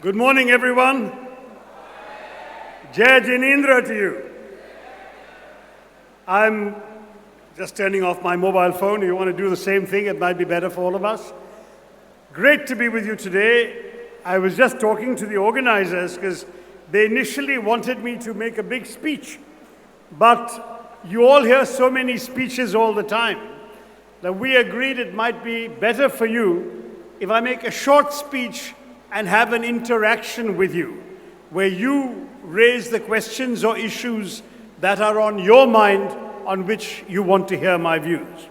Good morning, everyone. Jai Jinendra to you. I'm just turning off my mobile phone. You want to do the same thing? It might be better for all of us. Great to be with you today. I was just talking to the organizers because they initially wanted me to make a big speech. But you all hear so many speeches all the time that we agreed it might be better for you if I make a short speech and have an interaction with you, where you raise the questions or issues that are on your mind on which you want to hear my views.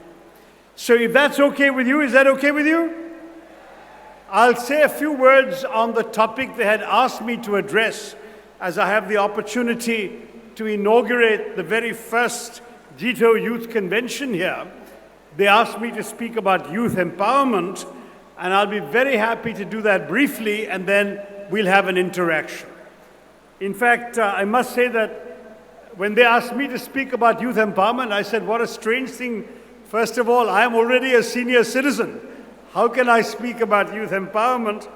So if that's okay with you, is that okay with you? I'll say a few words on the topic they had asked me to address as I have the opportunity to inaugurate the very first JITO Youth Convention here. They asked me to speak about youth empowerment, and I'll be very happy to do that briefly, and then we'll have an interaction. In fact, I must say that when they asked me to speak about youth empowerment, I said, what a strange thing. First of all, I am already a senior citizen. How can I speak about youth empowerment?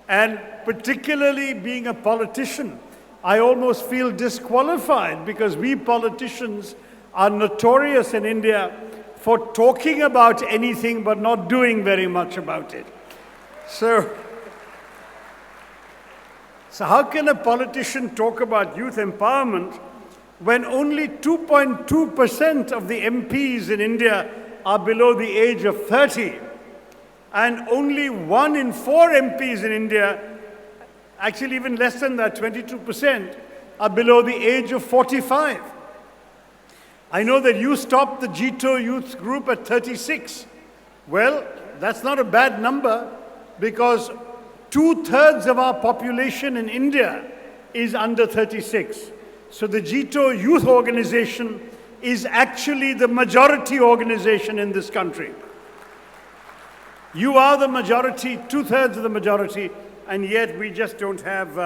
And particularly being a politician, I almost feel disqualified because we politicians are notorious in India for talking about anything but not doing very much about it. So how can a politician talk about youth empowerment when only 2.2% of the MPs in India are below the age of 30, and only 1 in 4 MPs in India, actually even less than that, 22%, are below the age of 45? I know that you stopped the JITO youth group at 36. Well, that's not a bad number because 2/3 of our population in India is under 36. So the JITO youth organization is actually the majority organization in this country. You are the majority, 2/3 of the majority, and yet we just don't have,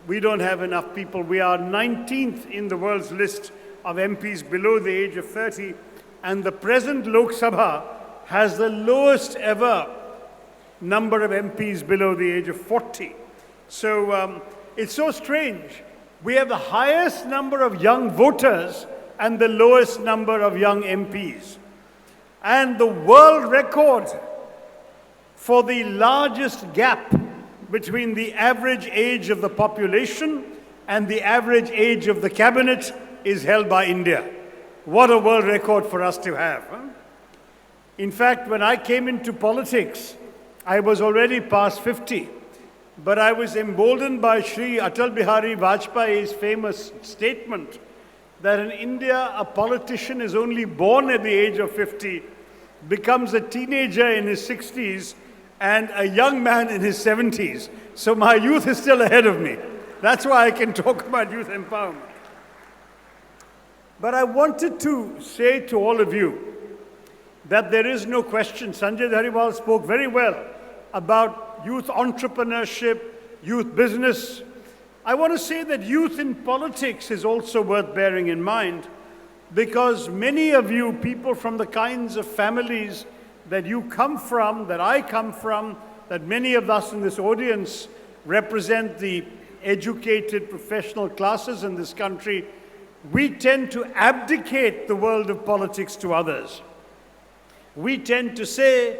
we don't have enough people. We are 19th in the world's list of MPs below the age of 30, and the present Lok Sabha has the lowest ever number of MPs below the age of 40. So it's so strange. We have the highest number of young voters and the lowest number of young MPs. And the world record for the largest gap between the average age of the population and the average age of the cabinet is held by India. What a world record for us to have. Huh? In fact, when I came into politics, I was already past 50, but I was emboldened by Shri Atal Bihari Vajpayee's famous statement that in India, a politician is only born at the age of 50, becomes a teenager in his 60s, and a young man in his 70s. So my youth is still ahead of me. That's why I can talk about youth empowerment. But I wanted to say to all of you that there is no question. Sanjay Dhariwal spoke very well about youth entrepreneurship, youth business. I want to say that youth in politics is also worth bearing in mind because many of you, people from the kinds of families that you come from, that I come from, that many of us in this audience represent the educated professional classes in this country, we tend to abdicate the world of politics to others. We tend to say,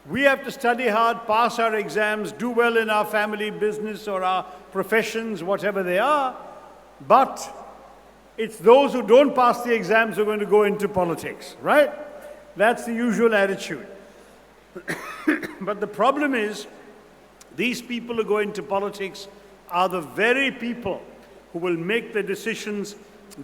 we have to study hard, pass our exams, do well in our family business or our professions, whatever they are, but it's those who don't pass the exams who are going to go into politics, right? That's the usual attitude. But the problem is, these people who go into politics are the very people who will make the decisions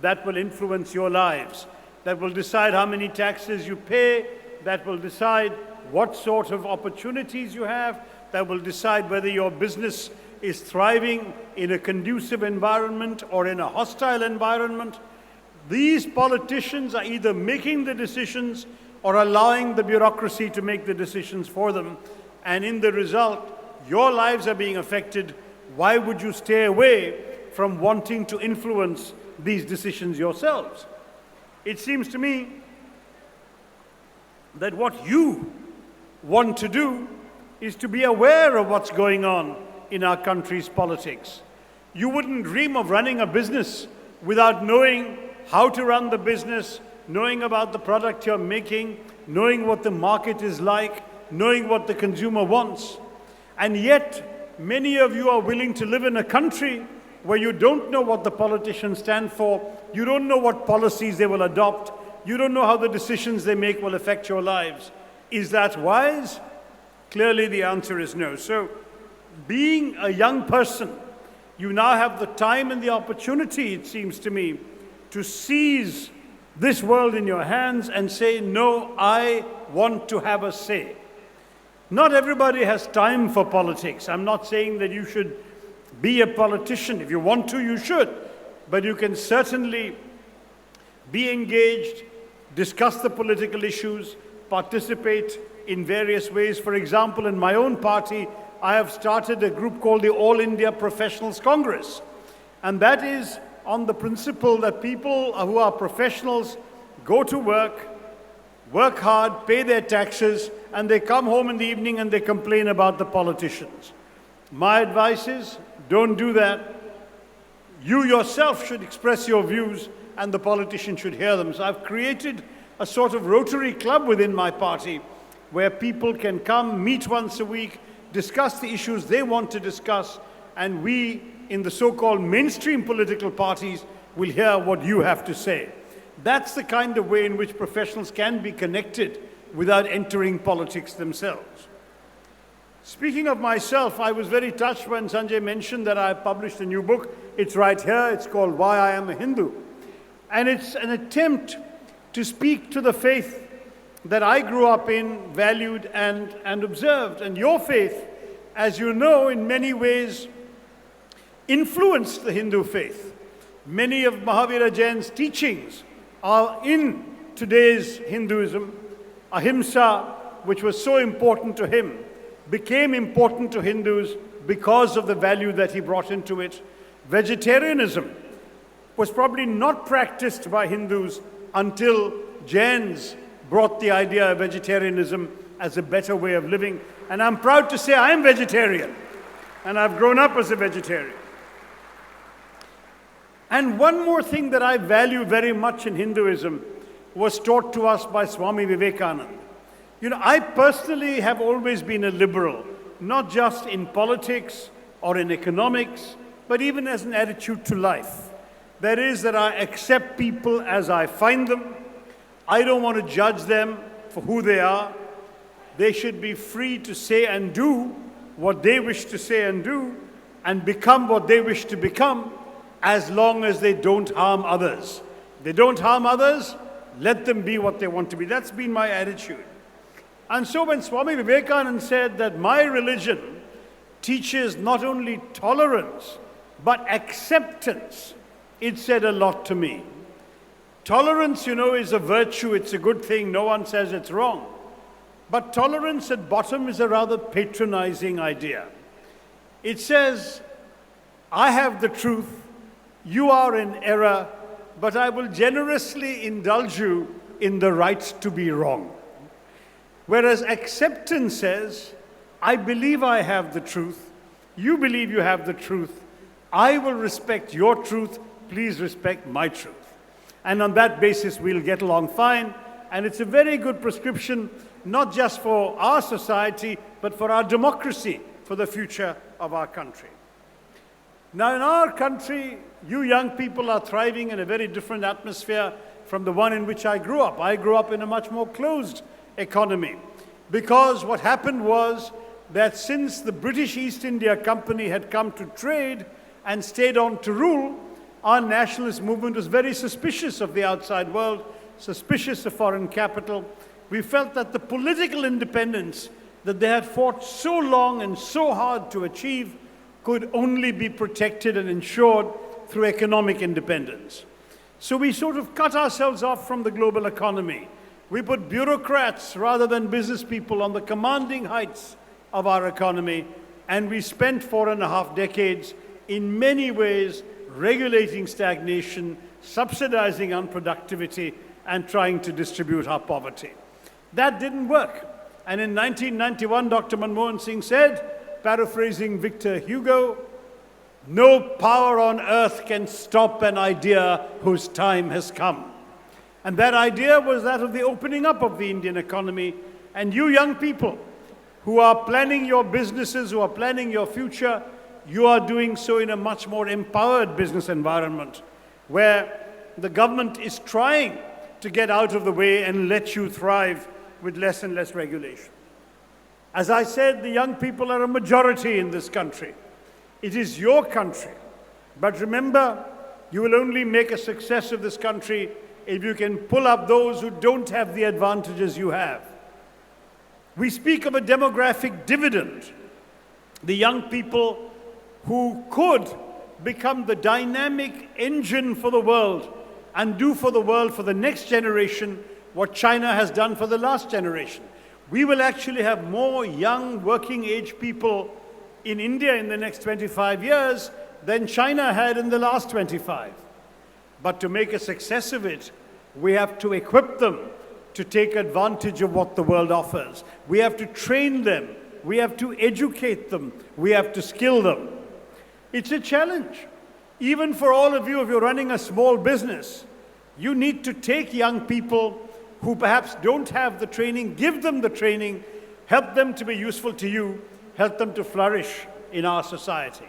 that will influence your lives, that will decide how many taxes you pay, that will decide what sort of opportunities you have, that will decide whether your business is thriving in a conducive environment or in a hostile environment. These politicians are either making the decisions or allowing the bureaucracy to make the decisions for them. And in the result, your lives are being affected. Why would you stay away from wanting to influence these decisions yourselves. It seems to me that what you want to do is to be aware of what's going on in our country's politics. You wouldn't dream of running a business without knowing how to run the business, knowing about the product you're making, knowing what the market is like, knowing what the consumer wants. And yet, many of you are willing to live in a country where you don't know what the politicians stand for, you don't know what policies they will adopt, you don't know how the decisions they make will affect your lives. Is that wise? Clearly the answer is no. So, being a young person, you now have the time and the opportunity, it seems to me, to seize this world in your hands and say, no, I want to have a say. Not everybody has time for politics. I'm not saying that you should be a politician. If you want to, you should. But you can certainly be engaged, discuss the political issues, participate in various ways. For example, in my own party, I have started a group called the All India Professionals Congress. And that is on the principle that people who are professionals go to work hard, pay their taxes, and they come home in the evening and they complain about the politicians. My advice is, don't do that. You yourself should express your views and the politician should hear them. So I've created a sort of Rotary club within my party where people can come, meet once a week, discuss the issues they want to discuss, and we, in the so-called mainstream political parties, will hear what you have to say. That's the kind of way in which professionals can be connected without entering politics themselves. Speaking of myself, I was very touched when Sanjay mentioned that I published a new book. It's right here. It's called Why I Am a Hindu. And it's an attempt to speak to the faith that I grew up in, valued and observed. And your faith, as you know, in many ways influenced the Hindu faith. Many of Mahavira Jain's teachings are in today's Hinduism. Ahimsa, which was so important to him, became important to Hindus because of the value that he brought into it. Vegetarianism was probably not practiced by Hindus until Jains brought the idea of vegetarianism as a better way of living. And I'm proud to say I am vegetarian, and I've grown up as a vegetarian. And one more thing that I value very much in Hinduism was taught to us by Swami Vivekananda. You know, I personally have always been a liberal, not just in politics or in economics, but even as an attitude to life. That is, that I accept people as I find them. I don't want to judge them for who they are. They should be free to say and do what they wish to say and do, and become what they wish to become, as long as they don't harm others. If they don't harm others, let them be what they want to be. That's been my attitude. And so when Swami Vivekananda said that my religion teaches not only tolerance, but acceptance, it said a lot to me. Tolerance, you know, is a virtue, it's a good thing, no one says it's wrong. But tolerance at bottom is a rather patronizing idea. It says, I have the truth, you are in error, but I will generously indulge you in the right to be wrong. Whereas acceptance says, I believe I have the truth, you believe you have the truth, I will respect your truth, please respect my truth. And on that basis, we'll get along fine. And it's a very good prescription, not just for our society, but for our democracy, for the future of our country. Now, in our country, you young people are thriving in a very different atmosphere from the one in which I grew up. I grew up in a much more closed economy, because what happened was that since the British East India Company had come to trade and stayed on to rule, our nationalist movement was very suspicious of the outside world, suspicious of foreign capital. We felt that the political independence that they had fought so long and so hard to achieve could only be protected and ensured through economic independence. So we sort of cut ourselves off from the global economy. We put bureaucrats rather than business people on the commanding heights of our economy, and we spent 4.5 decades in many ways regulating stagnation, subsidizing unproductivity, and trying to distribute our poverty. That didn't work. And in 1991, Dr. Manmohan Singh said, paraphrasing Victor Hugo, "No power on earth can stop an idea whose time has come." And that idea was that of the opening up of the Indian economy. And you young people who are planning your businesses, who are planning your future, you are doing so in a much more empowered business environment where the government is trying to get out of the way and let you thrive with less and less regulation. As I said, the young people are a majority in this country. It is your country. But remember, you will only make a success of this country if you can pull up those who don't have the advantages you have. We speak of a demographic dividend. The young people who could become the dynamic engine for the world and do for the world for the next generation what China has done for the last generation. We will actually have more young working age people in India in the next 25 years than China had in the last 25. But to make a success of it, we have to equip them to take advantage of what the world offers. We have to train them. We have to educate them. We have to skill them. It's a challenge. Even for all of you, if you're running a small business, you need to take young people who perhaps don't have the training, give them the training, help them to be useful to you, help them to flourish in our society.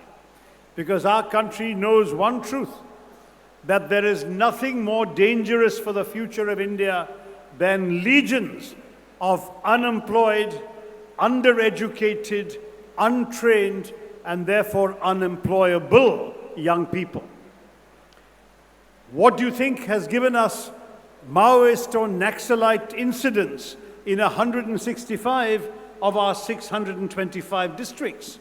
Because our country knows one truth, that there is nothing more dangerous for the future of India than legions of unemployed, undereducated, untrained, and therefore unemployable young people. What do you think has given us Maoist or Naxalite incidents in 165 of our 625 districts?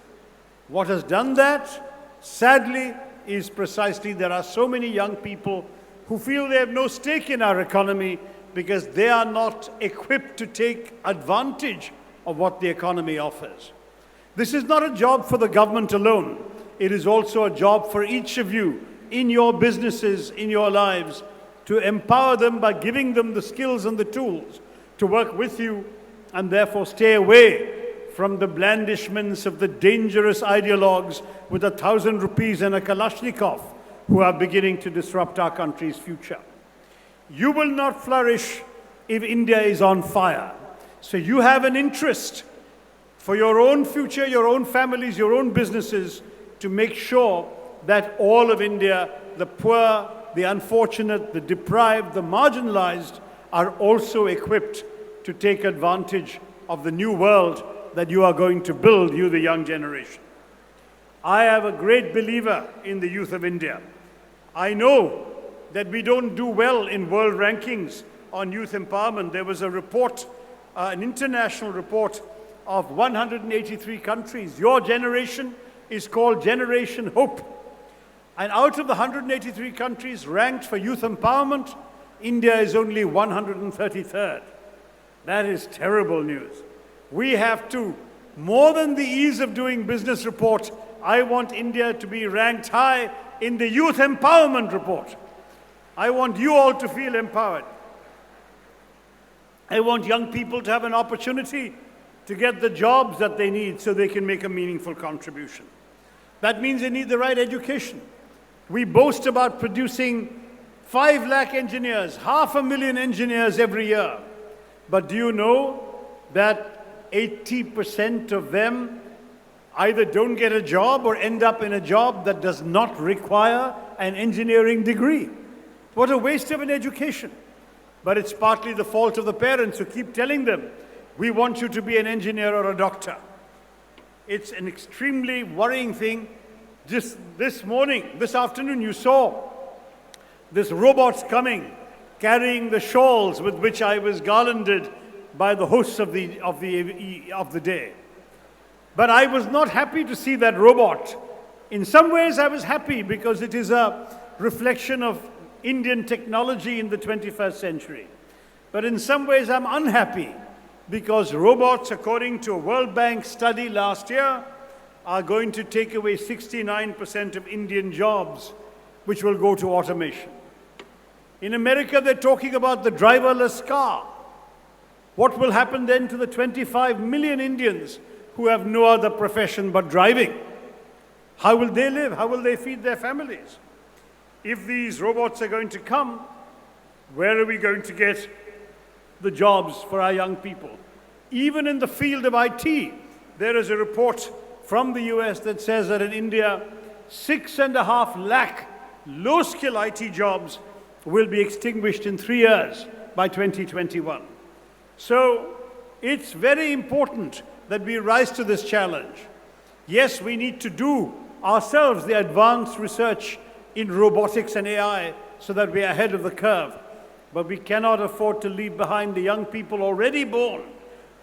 What has done that, sadly, is precisely there are so many young people who feel they have no stake in our economy because they are not equipped to take advantage of what the economy offers. This is not a job for the government alone. It is also a job for each of you in your businesses, in your lives, to empower them by giving them the skills and the tools to work with you and therefore stay away from the blandishments of the dangerous ideologues with 1,000 rupees and a Kalashnikov who are beginning to disrupt our country's future. You will not flourish if India is on fire. So you have an interest for your own future, your own families, your own businesses to make sure that all of India, the poor, the unfortunate, the deprived, the marginalized, are also equipped to take advantage of the new world that you are going to build, you the young generation. I am a great believer in the youth of India. I know that we don't do well in world rankings on youth empowerment. There was a report, an international report of 183 countries. Your generation is called Generation Hope. And out of the 183 countries ranked for youth empowerment, India is only 133rd. That is terrible news. We have to, more than the ease of doing business report, I want India to be ranked high in the youth empowerment report. I want you all to feel empowered. I want young people to have an opportunity to get the jobs that they need so they can make a meaningful contribution. That means they need the right education. We boast about producing 5 lakh engineers, 500,000 engineers every year. But do you know that 80% of them either don't get a job or end up in a job that does not require an engineering degree? What a waste of an education. But it's partly the fault of the parents who keep telling them, we want you to be an engineer or a doctor. It's an extremely worrying thing. Just this morning, this afternoon, you saw this robots coming, carrying the shawls with which I was garlanded by the hosts of the day. But I was not happy to see that robot. In some ways, I was happy because it is a reflection of Indian technology in the 21st century. But in some ways, I'm unhappy because robots, according to a World Bank study last year, are going to take away 69% of Indian jobs which will go to automation. In America, they're talking about the driverless car. What will happen then to the 25 million Indians who have no other profession but driving? How will they live? How will they feed their families? If these robots are going to come, where are we going to get the jobs for our young people? Even in the field of IT, there is a report from the US that says that in India, 6.5 lakh low-skill IT jobs will be extinguished in 3 years by 2021. So it's very important that we rise to this challenge. Yes, we need to do ourselves the advanced research in robotics and AI so that we are ahead of the curve. But we cannot afford to leave behind the young people already born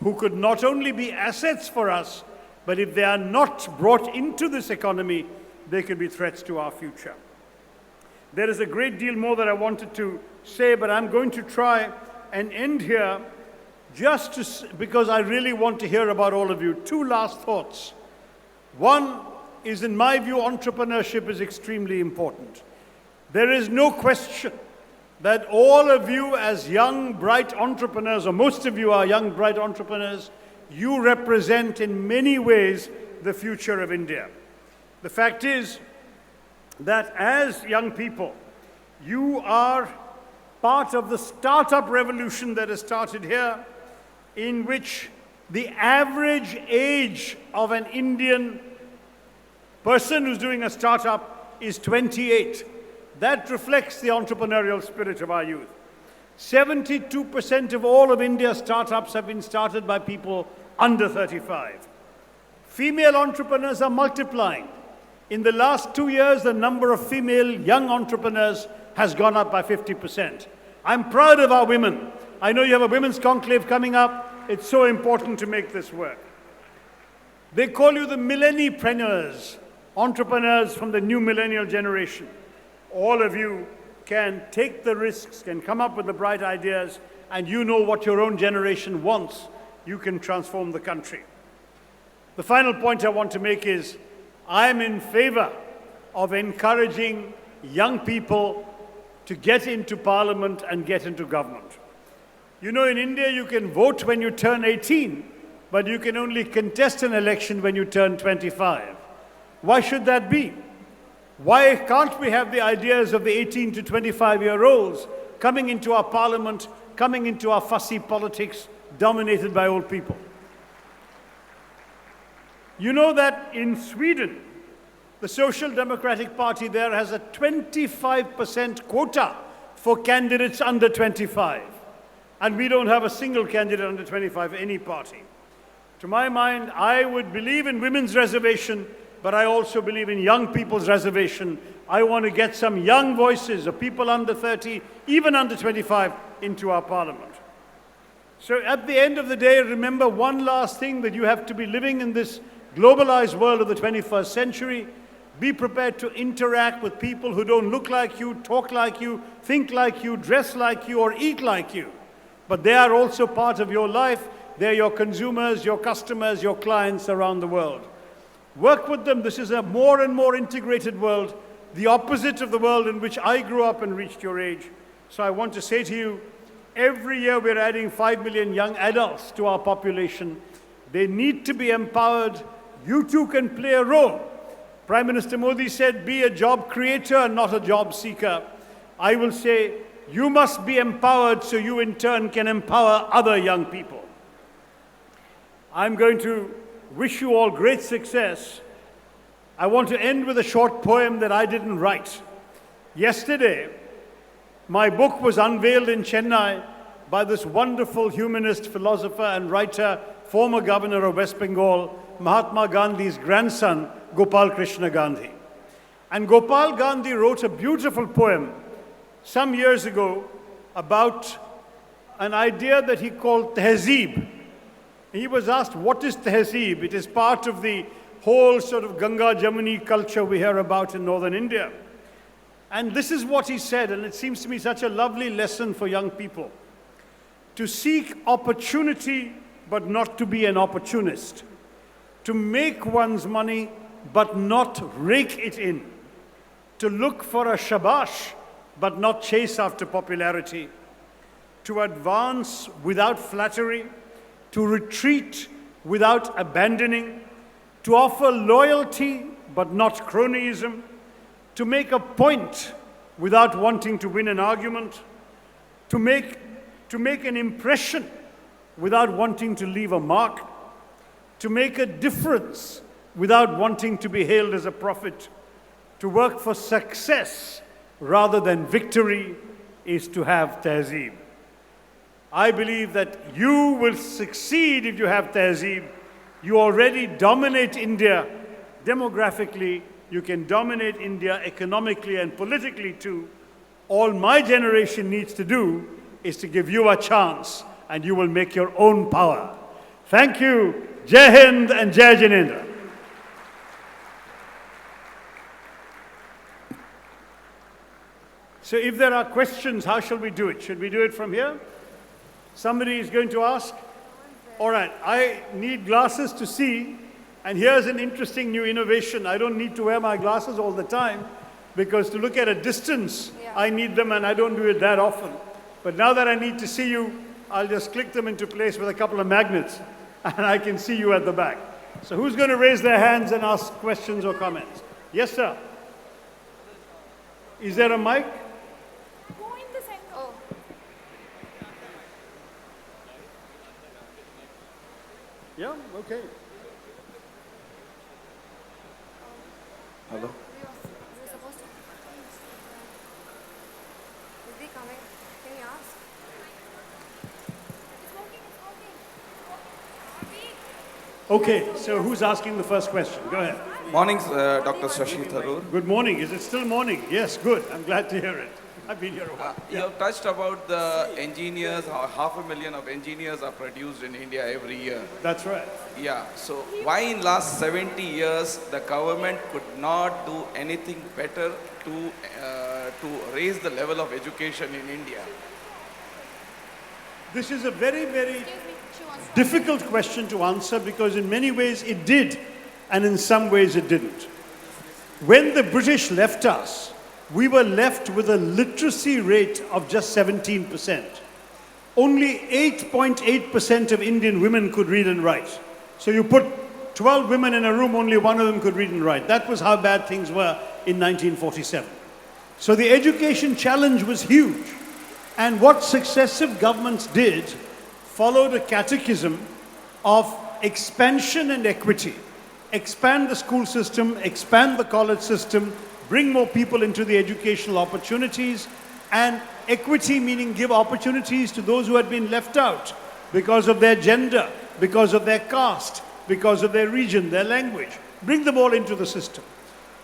who could not only be assets for us, but if they are not brought into this economy, they could be threats to our future. There is a great deal more that I wanted to say, but I'm going to try and end here because I really want to hear about all of you. 2 last thoughts. One is, in my view, entrepreneurship is extremely important. There is no question that all of you as young, bright entrepreneurs, or most of you are young, bright entrepreneurs, you represent in many ways the future of India. The fact is that as young people, you are part of the startup revolution that has started here, in which the average age of an Indian person who's doing a startup is 28. That reflects the entrepreneurial spirit of our youth. 72% of all of India's startups have been started by people under 35. Female entrepreneurs are multiplying. In the last 2 years, the number of female young entrepreneurs has gone up by 50%. I'm proud of our women. I know you have a women's conclave coming up. It's so important to make this work. They call you the millenniepreneurs, entrepreneurs from the new millennial generation. All of you can take the risks, can come up with the bright ideas, and you know what your own generation wants. You can transform the country. The final point I want to make is, I'm in favor of encouraging young people to get into parliament and get into government. You know, in India, you can vote when you turn 18, but you can only contest an election when you turn 25. Why should that be? Why can't we have the ideas of the 18 to 25-year-olds coming into our parliament, coming into our fussy politics dominated by old people? You know that in Sweden, the Social Democratic Party there has a 25% quota for candidates under 25. And we don't have a single candidate under 25, any party. To my mind, I would believe in women's reservation, but I also believe in young people's reservation. I want to get some young voices of people under 30, even under 25, into our parliament. So at the end of the day, remember one last thing, that you have to be living in this globalized world of the 21st century. Be prepared to interact with people who don't look like you, talk like you, think like you, dress like you, or eat like you. But they are also part of your life. They're your consumers, your customers, your clients around the world. Work with them. This is a more and more integrated world, the opposite of the world in which I grew up and reached your age. So I want to say to you, every year we're adding 5 million young adults to our population. They need to be empowered. You too can play a role. Prime Minister Modi said, be a job creator and not a job seeker. I will say, you must be empowered so you in turn can empower other young people. I'm going to wish you all great success. I want to end with a short poem that I didn't write. Yesterday, my book was unveiled in Chennai by this wonderful humanist, philosopher and writer, former governor of West Bengal, Mahatma Gandhi's grandson, Gopal Krishna Gandhi. And Gopal Gandhi wrote a beautiful poem some years ago about an idea that he called tehzeeb. He was asked, what is tehzeeb? It is part of the whole sort of Ganga Jamuni culture we hear about in northern India. And this is what he said, and it seems to me such a lovely lesson for young people. To seek opportunity, but not to be an opportunist. To make one's money, but not rake it in. to look for a shabash but not chase after popularity, to advance without flattery, to retreat without abandoning, to offer loyalty but not cronyism, to make a point without wanting to win an argument, to make an impression without wanting to leave a mark, to make a difference without wanting to be hailed as a prophet, to work for success rather than victory is to have tehzeeb. I believe that you will succeed if you have tehzeeb. You already dominate India demographically. You can dominate India economically and politically too. All my generation needs to do is to give you a chance, and you will make your own power. Thank you. Jai Hind and Jai Jinendra. So if there are questions, how shall we do it? Should we do it from here? Somebody is going to ask? All right, I need glasses to see, and here's an interesting new innovation. I don't need to wear my glasses all the time, because to look at a distance, I need them, and I don't do it that often. But now that I need to see you, I'll just click them into place with a couple of magnets, and I can see you at the back. So who's going to raise their hands and ask questions or comments? Yes, sir. Is there a mic? Go in the center. Oh. Yeah, okay. Hello? We were supposed to. Is he coming? Can you ask? It's working, it's working. Okay, so who's asking the first question? Go ahead. Morning, Dr. Shashi Tharoor. Good morning. Is it still morning? Yes, good. I'm glad to hear it. I've been here a while. You have touched about the engineers, how 500,000 of engineers are produced in India every year. That's right. Yeah, so why in last 70 years the government could not do anything better to raise the level of education in India? This is a very, very Excuse me. She wants to. difficult question to answer, because in many ways it did, and in some ways it didn't. When the British left us, we were left with a literacy rate of just 17%. Only 8.8% of Indian women could read and write. So you put 12 women in a room, only one of them could read and write. That was how bad things were in 1947. So the education challenge was huge. And what successive governments did followed a catechism of expansion and equity. Expand the school system, expand the college system, bring more people into the educational opportunities, and equity meaning give opportunities to those who had been left out because of their gender, because of their caste, because of their region, their language. Bring them all into the system.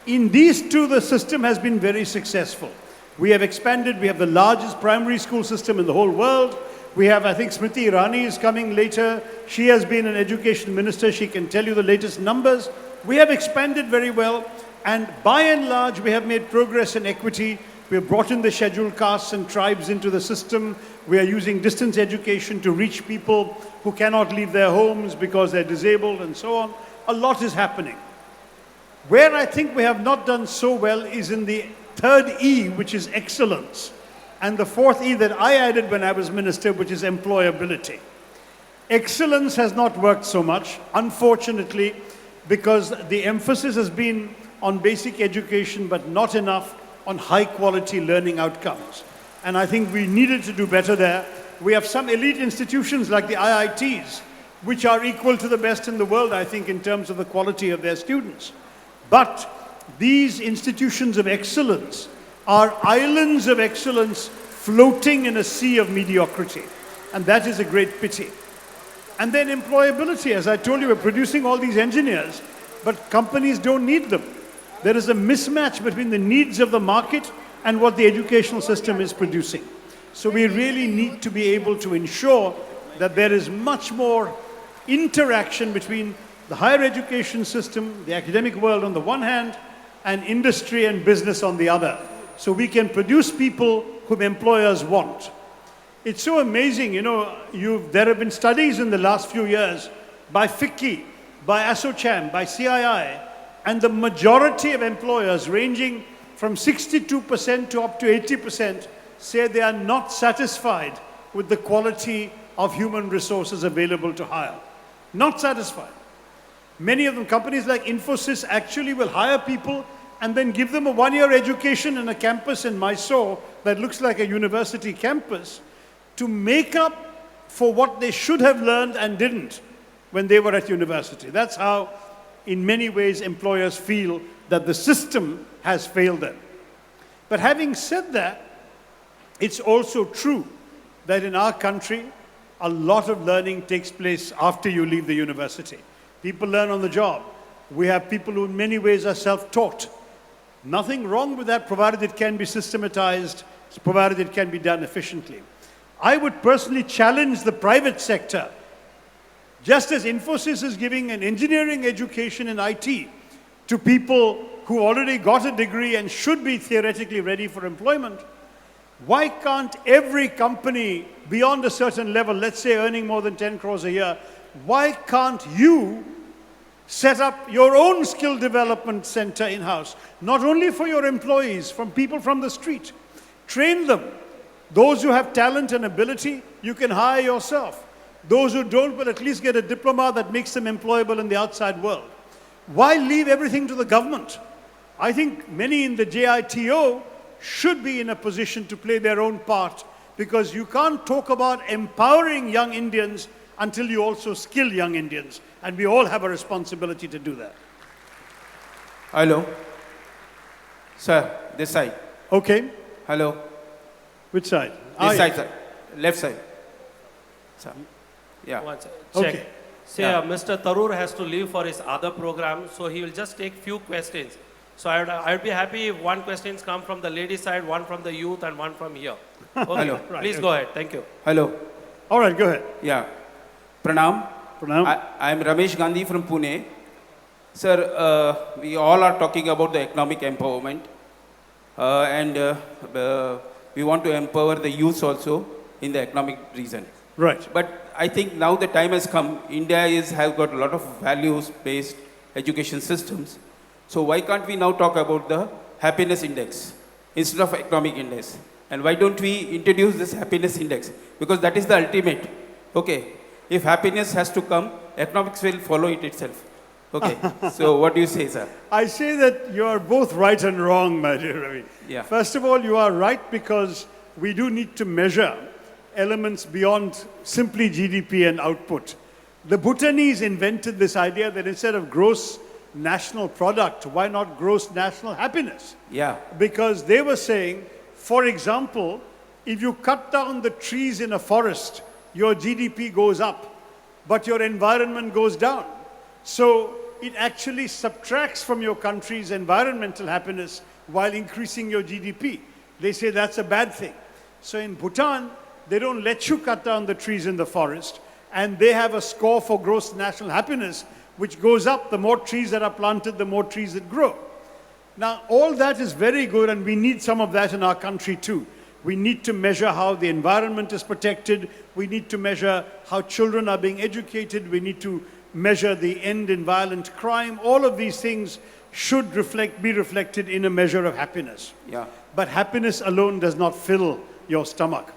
In these two, the system has been very successful. We have expanded. We have the largest primary school system in the whole world. We have, I think, Smriti Irani is coming later. She has been an education minister. She can tell you the latest numbers. We have expanded very well. And by and large, we have made progress in equity. We have brought in the scheduled castes and tribes into the system. We are using distance education to reach people who cannot leave their homes because they're disabled and so on. A lot is happening. Where I think we have not done so well is in the third E, which is excellence, and the fourth E that I added when I was minister, which is employability. Excellence has not worked so much, unfortunately, because the emphasis has been on basic education, but not enough on high-quality learning outcomes. And I think we needed to do better there. We have some elite institutions like the IITs, which are equal to the best in the world, I think, in terms of the quality of their students. But these institutions of excellence are islands of excellence floating in a sea of mediocrity. And that is a great pity. And then employability. As I told you, we're producing all these engineers, but companies don't need them. There is a mismatch between the needs of the market and what the educational system is producing. So we really need to be able to ensure that there is much more interaction between the higher education system, the academic world on the one hand, and industry and business on the other. So we can produce people whom employers want. It's so amazing, you know, there have been studies in the last few years by FICCI, by ASSOCHAM, by CII, and the majority of employers, ranging from 62% to up to 80% say they are not satisfied with the quality of human resources available to hire. Not satisfied. Many of them, companies like Infosys actually will hire people and then give them a one-year education in a campus in Mysore that looks like a university campus to make up for what they should have learned and didn't when they were at university. That's how, in many ways, employers feel that the system has failed them. But having said that, it's also true that in our country, a lot of learning takes place after you leave the university. People learn on the job. We have people who in many ways are self-taught. Nothing wrong with that, provided it can be systematized, provided it can be done efficiently. I would personally challenge the private sector. Just as Infosys is giving an engineering education in IT to people who already got a degree and should be theoretically ready for employment, why can't every company beyond a certain level, let's say earning more than 10 crores a year, why can't you set up your own skill development center in-house, not only for your employees, from people from the street. Train them. Those who have talent and ability, you can hire yourself. Those who don't will at least get a diploma that makes them employable in the outside world. Why leave everything to the government? I think many in the JITO should be in a position to play their own part, because you can't talk about empowering young Indians until you also skill young Indians. And we all have a responsibility to do that. Hello. Sir, this side. Okay. Hello. Which side? This side, sir. Left side. Sir. Yeah. One second. Okay. Check. Say, Yeah. Mr. Tharoor has to leave for his other program, so he will just take few questions. So I would be happy if one questions come from the lady side, one from the youth, and one from here. Okay. Hello. Right, Please okay. go ahead. Thank you. Hello. All right, go ahead. Yeah. Pranam. Pranam. I am Ramesh Gandhi from Pune. Sir, we all are talking about the economic empowerment. And we want to empower the youth also in the economic reason. Right. But I think now the time has come. India has got a lot of values-based education systems. So why can't we now talk about the happiness index instead of economic index? And why don't we introduce this happiness index? Because that is the ultimate. Okay. If happiness has to come, economics will follow it itself. Okay. So what do you say, sir? I say that you are both right and wrong, my dear Ravi. Yeah. First of all, you are right because we do need to measure elements beyond simply GDP and output. The Bhutanese invented this idea that instead of gross national product, why not gross national happiness? Yeah. Because they were saying, for example, if you cut down the trees in a forest, your GDP goes up, but your environment goes down. So it actually subtracts from your country's environmental happiness while increasing your GDP. They say that's a bad thing. So in Bhutan, they don't let you cut down the trees in the forest, and they have a score for gross national happiness, which goes up. The more trees that are planted, the more trees that grow. Now, all that is very good, and we need some of that in our country too. We need to measure how the environment is protected. We need to measure how children are being educated. We need to measure the end in violent crime. All of these things should be reflected in a measure of happiness. Yeah. But happiness alone does not fill your stomach.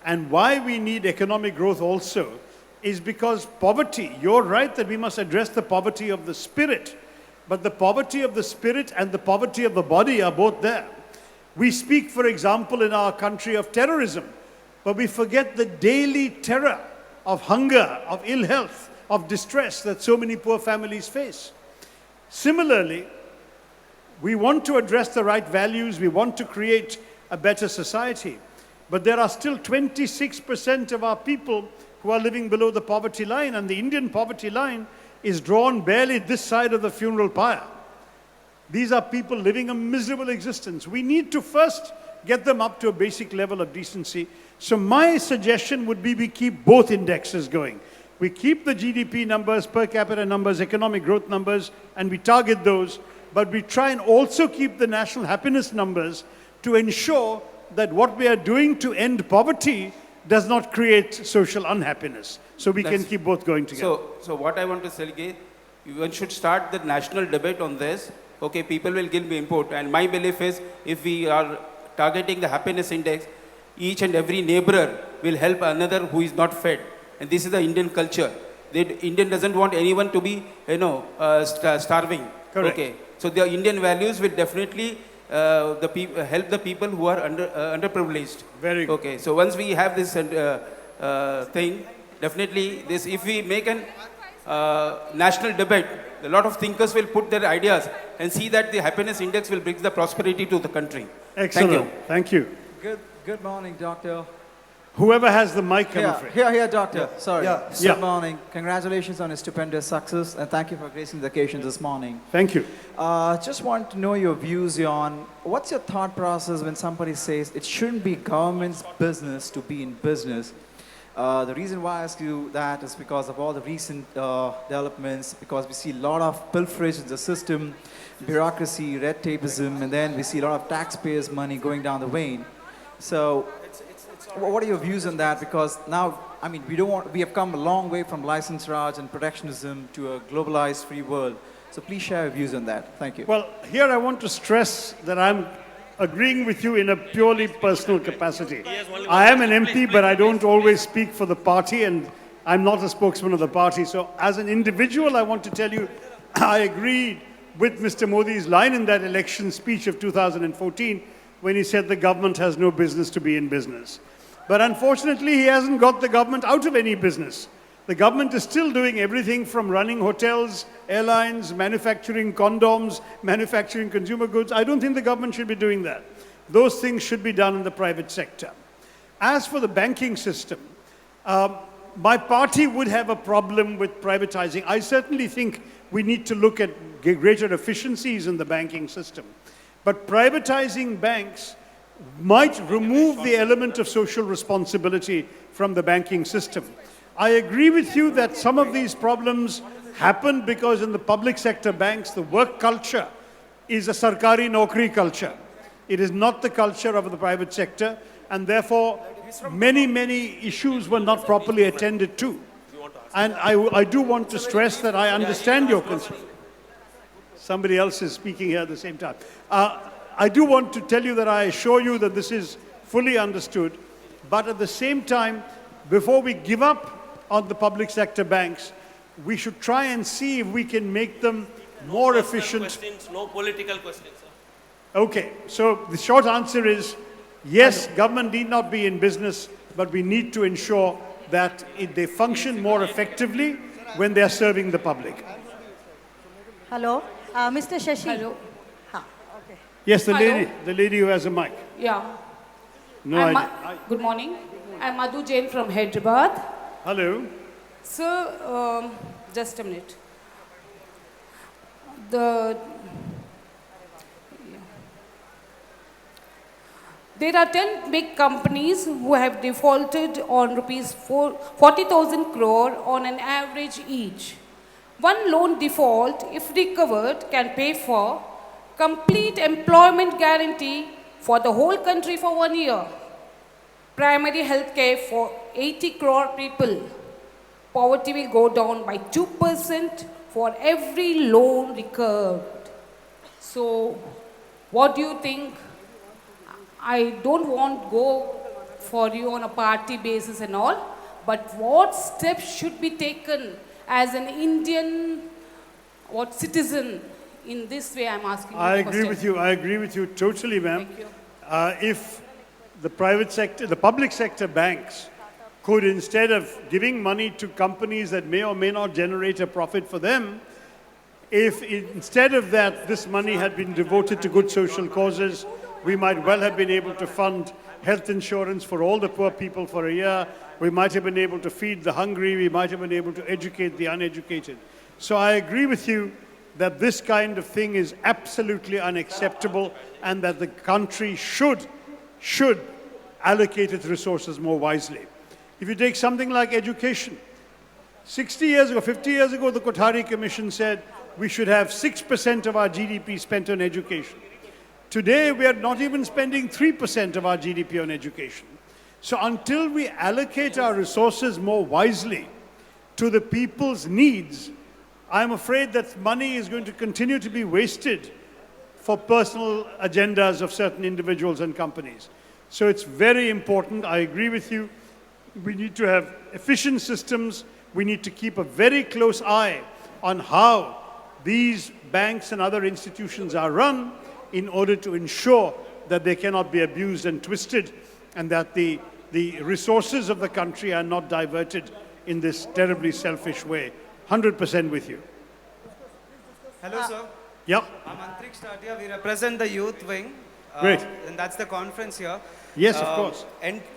And why we need economic growth also is because poverty, you're right that we must address the poverty of the spirit, but the poverty of the spirit and the poverty of the body are both there. We speak, for example, in our country of terrorism, but we forget the daily terror of hunger, of ill health, of distress that so many poor families face. Similarly, we want to address the right values, we want to create a better society, but there are still 26% of our people who are living below the poverty line, and the Indian poverty line is drawn barely this side of the funeral pyre. These are people living a miserable existence. We need to first get them up to a basic level of decency. So my suggestion would be we keep both indexes going. We keep the GDP numbers, per capita numbers, economic growth numbers, and we target those, but we try and also keep the national happiness numbers to ensure that what we are doing to end poverty does not create social unhappiness. So we can keep both going together. So what I want to say is, one should start the national debate on this, okay, people will give me input. And my belief is, if we are targeting the happiness index, each and every neighbor will help another who is not fed. And this is the Indian culture. The Indian doesn't want anyone to be, starving. Correct. Okay. So the Indian values will definitely help the people who are underprivileged. Very good. Okay. So once we have this thing, definitely this, if we make an national debate, a lot of thinkers will put their ideas and see that the happiness index will bring the prosperity to the country. Excellent. Thank you. Good morning, doctor. Whoever has the mic, I'm Here, afraid. here, doctor. Sorry. Yeah. Good morning. Congratulations on a stupendous success, and thank you for gracing the occasion this morning. Thank you. Just want to know your views on what's your thought process when somebody says it shouldn't be government's business to be in business. The reason why I ask you that is because of all the recent developments, because we see a lot of pilferage in the system, bureaucracy, red tapeism, and then we see a lot of taxpayers' money going down the vein. So, what are your views on that? Because now, I mean, we have come a long way from license Raj and protectionism to a globalized free world. So please share your views on that. Thank you. Well, here I want to stress that I'm agreeing with you in a purely personal capacity. I am an MP, but I don't always speak for the party, and I'm not a spokesman of the party. So as an individual, I want to tell you, I agreed with Mr. Modi's line in that election speech of 2014 when he said the government has no business to be in business. But unfortunately, he hasn't got the government out of any business. The government is still doing everything from running hotels, airlines, manufacturing condoms, manufacturing consumer goods. I don't think the government should be doing that. Those things should be done in the private sector. As for the banking system, my party would have a problem with privatizing. I certainly think we need to look at greater efficiencies in the banking system. But privatizing banks might remove the element of social responsibility from the banking system. I agree with you that some of these problems happen because in the public sector banks, the work culture is a sarkari naukri culture. It is not the culture of the private sector, and therefore many issues were not properly attended to. And I do want to stress that I understand your concern. Somebody else is speaking here at the same time. I do want to tell you that I assure you that this is fully understood, but at the same time, before we give up on the public sector banks, we should try and see if we can make them more efficient. Questions, no political questions, sir. Okay, so the short answer is, yes, government need not be in business, but we need to ensure that they function more effectively when they are serving the public. Hello, Mr. Shashi. Hello. Okay. Yes, the Hello. lady who has a mic. Yeah. No I'm idea. Good morning. I'm Madhu Jain from Hyderabad. Hello. Sir, just a minute. There are 10 big companies who have defaulted on rupees 40,000 crore on an average each. One loan default, if recovered, can pay for complete employment guarantee for the whole country for 1 year. Primary health care for 80 crore people. Poverty will go down by 2% for every loan recovered. So, what do you think? I don't want to go for you on a party basis and all, but what steps should be taken as an Indian citizen in this way? I'm asking you. I agree with you totally, ma'am. Thank you. If the private sector, the public sector banks could, instead of giving money to companies that may or may not generate a profit for them, if instead of that, this money had been devoted to good social causes, we might well have been able to fund health insurance for all the poor people for a year. We might have been able to feed the hungry. We might have been able to educate the uneducated. So I agree with you that this kind of thing is absolutely unacceptable and that the country should allocate its resources more wisely. If you take something like education, 60 years ago, 50 years ago, the Kothari Commission said we should have 6% of our GDP spent on education. Today, we are not even spending 3% of our GDP on education. So until we allocate our resources more wisely to the people's needs, I'm afraid that money is going to continue to be wasted for personal agendas of certain individuals and companies. So it's very important. I agree with you. We need to have efficient systems. We need to keep a very close eye on how these banks and other institutions are run in order to ensure that they cannot be abused and twisted, and that the resources of the country are not diverted in this terribly selfish way. 100% with you. Hello, sir. Yeah, I'm Antrik Statia. We represent the youth wing. Great. And that's the conference here. yes, of course.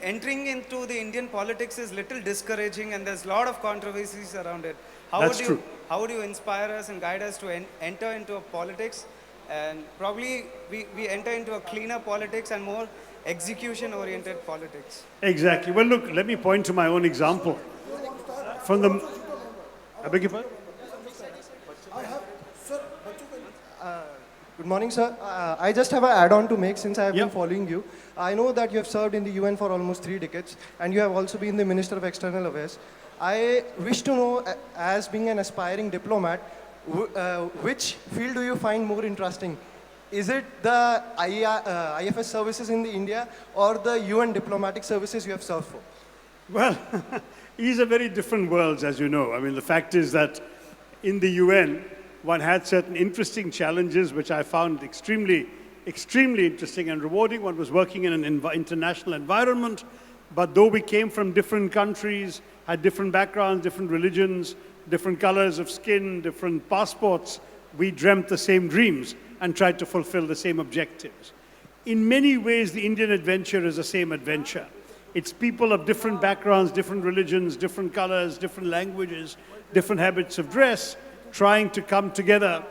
Entering into the Indian politics is little discouraging, and there's a lot of controversies around it. That's true. How would you inspire us and guide us to enter into a politics? And probably we enter into a cleaner politics and more execution-oriented politics. Exactly. Well, look, let me point to my own example. From the... I beg your pardon? Good morning, sir. I just have an add-on to make since I have Yeah. been following you. I know that you have served in the UN for almost 3 decades, and you have also been the Minister of External Affairs. I wish to know, as being an aspiring diplomat, which field do you find more interesting? Is it the IFS services in the India or the UN diplomatic services you have served for? Well, these are very different worlds, as you know. I mean, the fact is that in the UN, one had certain interesting challenges, which I found extremely interesting and rewarding. One was working in an international environment, but though we came from different countries, had different backgrounds, different religions, different colors of skin, different passports, we dreamt the same dreams and tried to fulfill the same objectives. In many ways, the Indian adventure is the same adventure. It's people of different backgrounds, different religions, different colors, different languages, different habits of dress, trying to come together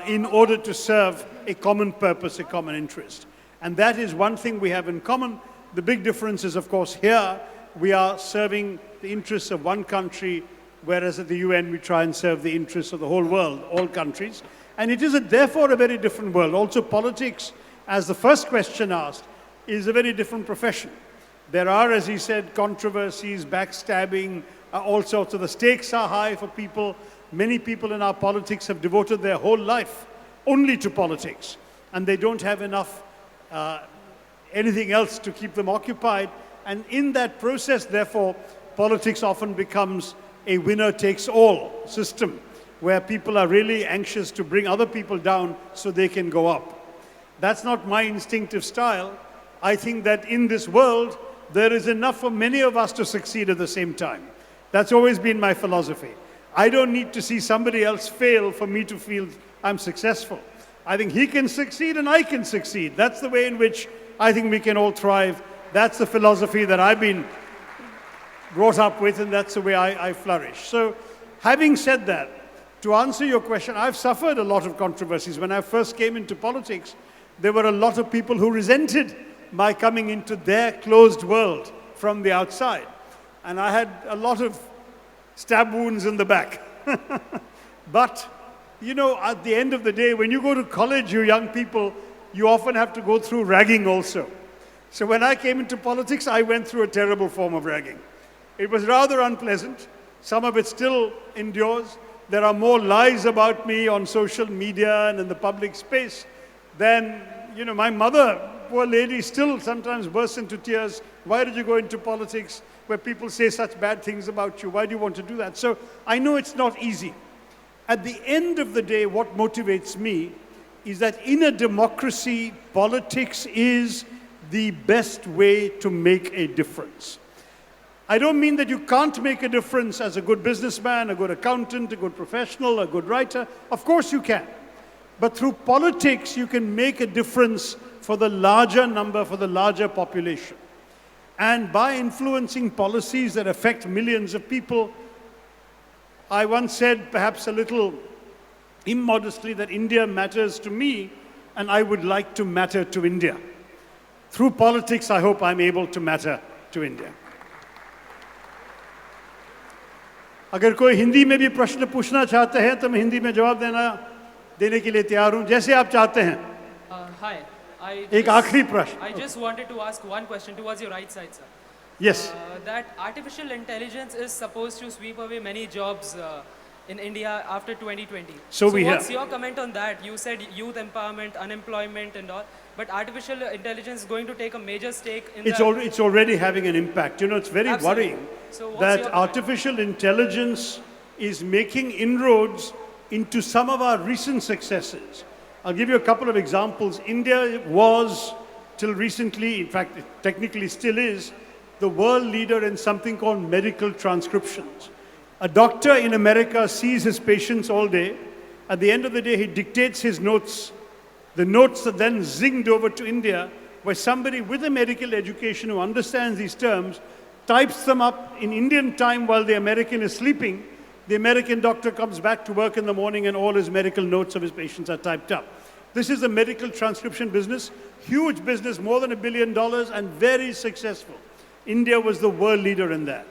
in order to serve a common purpose, a common interest. And that is one thing we have in common. The big difference is, of course, here we are serving the interests of one country, whereas at the UN we try and serve the interests of the whole world, all countries. And it is therefore a very different world. Also, politics, as the first question asked, is a very different profession. There are, as he said, controversies, backstabbing, all sorts of the stakes are high for people. Many people in our politics have devoted their whole life only to politics, and they don't have enough anything else to keep them occupied. And in that process, therefore, politics often becomes a winner-takes-all system, where people are really anxious to bring other people down so they can go up. That's not my instinctive style. I think that in this world, there is enough for many of us to succeed at the same time. That's always been my philosophy. I don't need to see somebody else fail for me to feel I'm successful. I think he can succeed and I can succeed. That's the way in which I think we can all thrive. That's the philosophy that I've been brought up with, and that's the way I flourish. So, having said that, to answer your question, I've suffered a lot of controversies. When I first came into politics, there were a lot of people who resented my coming into their closed world from the outside. And I had a lot of stab wounds in the back. But, you know, at the end of the day, when you go to college, you young people, you often have to go through ragging also. So when I came into politics, I went through a terrible form of ragging. It was rather unpleasant. Some of it still endures. There are more lies about me on social media and in the public space than, you know, my mother, poor lady, still sometimes bursts into tears. Why did you go into politics where people say such bad things about you? Why do you want to do that? So I know it's not easy. At the end of the day, what motivates me is that in a democracy, politics is the best way to make a difference. I don't mean that you can't make a difference as a good businessman, a good accountant, a good professional, a good writer. Of course you can. But through politics, you can make a difference for the larger number, for the larger population. And by influencing policies that affect millions of people, I once said, perhaps a little immodestly, that India matters to me, and I would like to matter to India. Through politics, I hope I'm able to matter to India. अगर कोई हिंदी में भी प्रश्न पूछना चाहते हैं तो मैं हिंदी में जवाब देने के लिए तैयार हूं, जैसे आप चाहते हैं. Hi. एक आखिरी प्रश्न. I just wanted to ask one question towards your right side, sir. Yes. That artificial intelligence is supposed to sweep away many jobs in India after 2020. So we what's have. your comment on that? You said youth empowerment, unemployment and all, but artificial intelligence is going to take a major stake in It's already having an impact. You know, it's very Absolutely. worrying So what's that your comment? artificial intelligence is making inroads into some of our recent successes. I'll give you a couple of examples. India was, till recently, in fact, it technically still is, the world leader in something called medical transcriptions. A doctor in America sees his patients all day. At the end of the day, he dictates his notes. The notes are then zinged over to India, where somebody with a medical education who understands these terms types them up in Indian time while the American is sleeping. The American doctor comes back to work in the morning and all his medical notes of his patients are typed up. This is a medical transcription business, huge business, more than $1 billion and very successful. India was the world leader in that.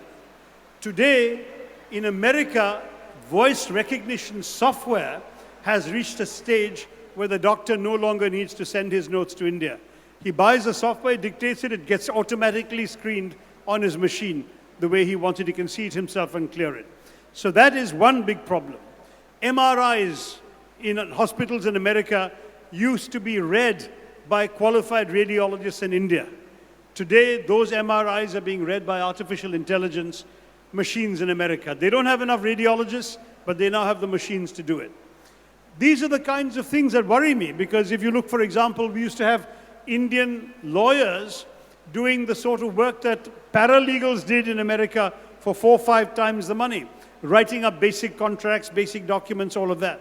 Today, in America, voice recognition software has reached a stage where the doctor no longer needs to send his notes to India. He buys the software, dictates it, it gets automatically screened on his machine the way he wants it. He can see it himself and clear it. So that is one big problem. MRIs in hospitals in America used to be read by qualified radiologists in India. Today, those MRIs are being read by artificial intelligence machines in America. They don't have enough radiologists, but they now have the machines to do it. These are the kinds of things that worry me, because if you look, for example, we used to have Indian lawyers doing the sort of work that paralegals did in America for 4 or 5 times the money, writing up basic contracts, basic documents, all of that.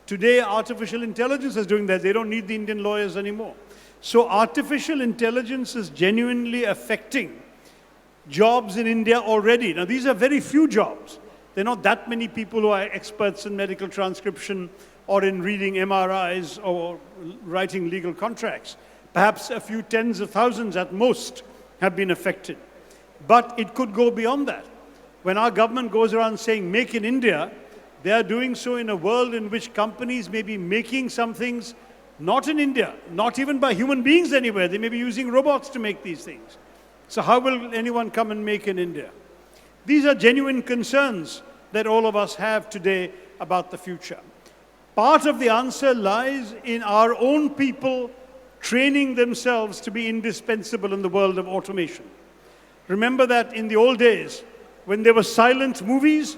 Today, artificial intelligence is doing that. They don't need the Indian lawyers anymore. So artificial intelligence is genuinely affecting jobs in India already. Now, these are very few jobs. There are not that many people who are experts in medical transcription or in reading MRIs or writing legal contracts. Perhaps a few tens of thousands at most have been affected. But it could go beyond that. When our government goes around saying, make in India, they are doing so in a world in which companies may be making some things not in India, not even by human beings anywhere. They may be using robots to make these things. So how will anyone come and make in India? These are genuine concerns that all of us have today about the future. Part of the answer lies in our own people training themselves to be indispensable in the world of automation. Remember that in the old days, when there were silent movies,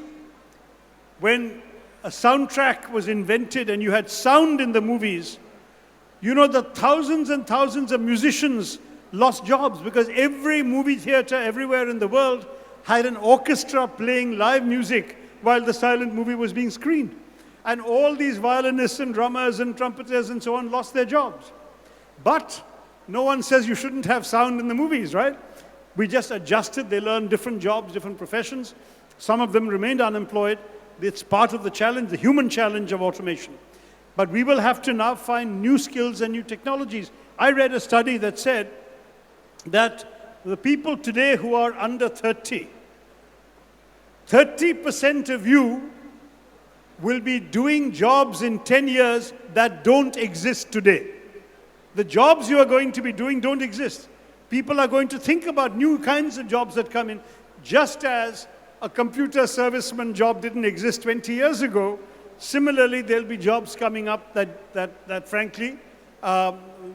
when a soundtrack was invented and you had sound in the movies, you know that thousands and thousands of musicians lost jobs because every movie theater everywhere in the world had an orchestra playing live music while the silent movie was being screened. And all these violinists and drummers and trumpeters and so on lost their jobs. But no one says you shouldn't have sound in the movies, right? We just adjusted. They learned different jobs, different professions. Some of them remained unemployed. It's part of the challenge, the human challenge of automation. But we will have to now find new skills and new technologies. I read a study that said that the people today who are under 30, 30% of you will be doing jobs in 10 years that don't exist today. The jobs you are going to be doing don't exist. People are going to think about new kinds of jobs that come in, just as a computer serviceman job didn't exist 20 years ago. Similarly, there'll be jobs coming up that frankly,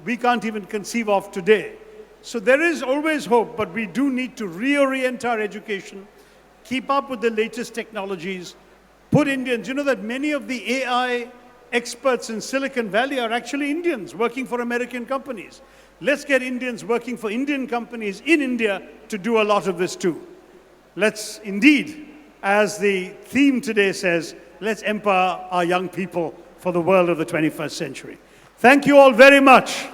we can't even conceive of today. So there is always hope, but we do need to reorient our education, keep up with the latest technologies, put Indians. You know that many of the AI experts in Silicon Valley are actually Indians working for American companies. Let's get Indians working for Indian companies in India to do a lot of this too. Let's indeed, as the theme today says, let's empower our young people for the world of the 21st century. Thank you all very much.